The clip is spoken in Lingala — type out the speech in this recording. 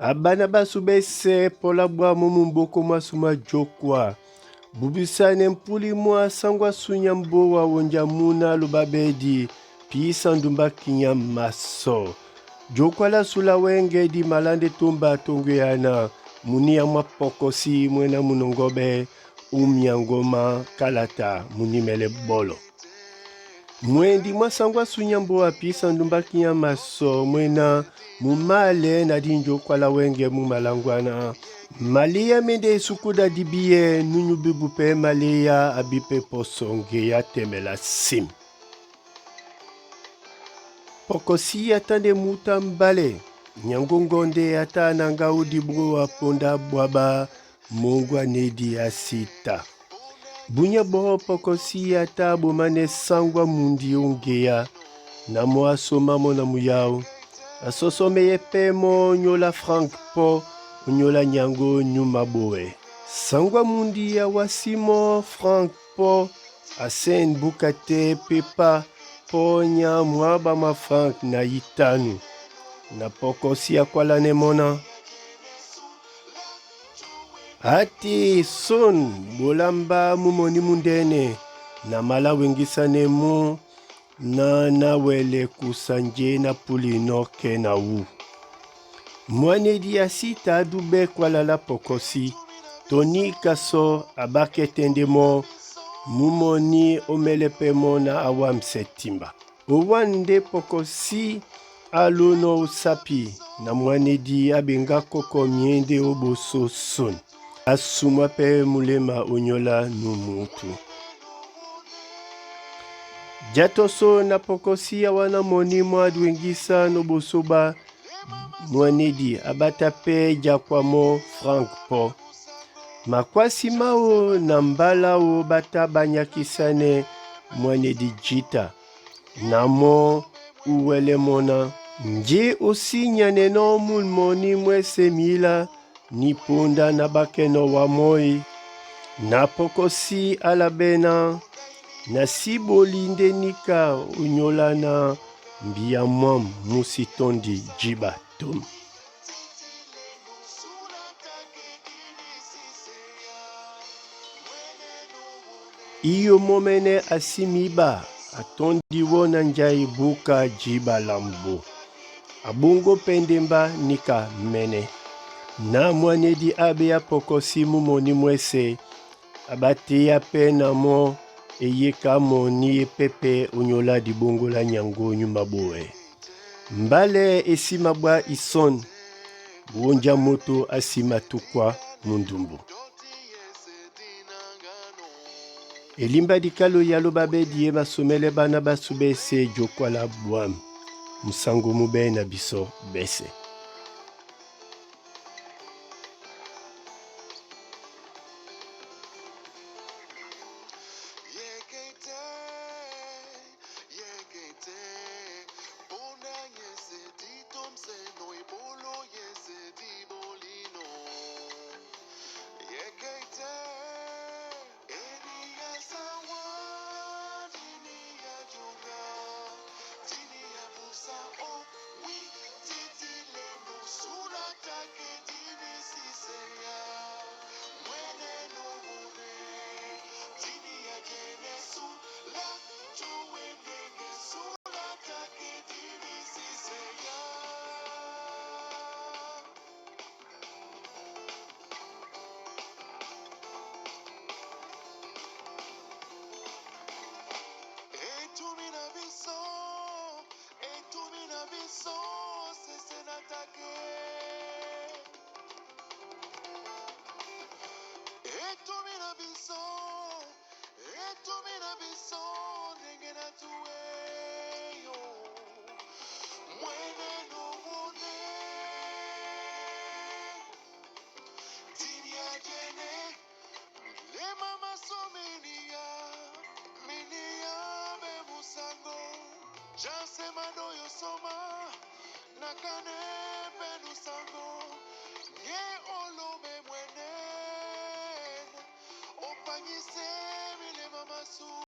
Abana basubese pola bwa mumumboko masuma jokwa. Bubisane mpuli mwa sangwa sunyambo wa wonjamuna lubabedi pisa ndumba kinya maso. Jokwa la sula wenge di malande tumba tonguyana munia mwapokosi mwena munongobe umyangoma kalata munimele bolo. Mwendi mwasangwa sunyambo wa pisa ndumba kinya maso mwena mumale na dinjo kwa la wenge mumalangwana. Malia mende sukuda dibiye nunyubibupe malia abipe posonge ya temela sim. Pokosi atande muta mbale. Nyangongonde ata nanga udibro wa ponda bwaba mongwa nedi asita. Bunya boho pokosi ata bomane sangwa mundi ongea. Namo asomamo na muyao. Asosome yepemo nyola Frank po. Unyola nyango nyuma boe. Sangwa mundi ya wasimo Frank po. Asen bukate pepa. Po nya mwaba ma Frank na itanu. Na pokosi ya kwa la nemona. Hati son bolamba mumoni mundene. Na mala wengisane mu. Na wele kusanje na puli noke na wu. Mwane di asita dube kwa la pokosi. Toni kaso abake tendemo. Mumoni omelepemo na awam setimba. Owande pokosi alono usapi. Na mwane di abenga koko miende oboso son. Asumwa pe mulema onyola numutu. Jatoso na pokosi ya wana moni mwadwengisa nobosoba. Mwanedi abatape jakwamo Frank po. Makwasi mao na mbala o bata banyakisane mwanedi jita. Namo uwele mona. Nje osi nyaneno mulmoni mwese mila. Niponda na bakeno wa moi. Na pokosi alabena. Na sibolinde nika unyolana. Mbia mwam musitondi jiba tum. Iyo momene asimiba. Atondi wona njai buka jiba lambo. Abungo pendemba nika mene. Na mwanedi abe ya pokosi mumoni mwese. Abate ya pena mo. Eyeka moni pepe unyola di bongo la nyango nyuma boe. Mbale esimabwa ison. Wonja moto asima tukwa mundumbu. Elimba dikalo yalo babe diye basomele bana basubese jokwa la buam. Musango mube na biso bese. Jasema doyo soma nakane penu sango nge olome mwene opanyise mile mamasu.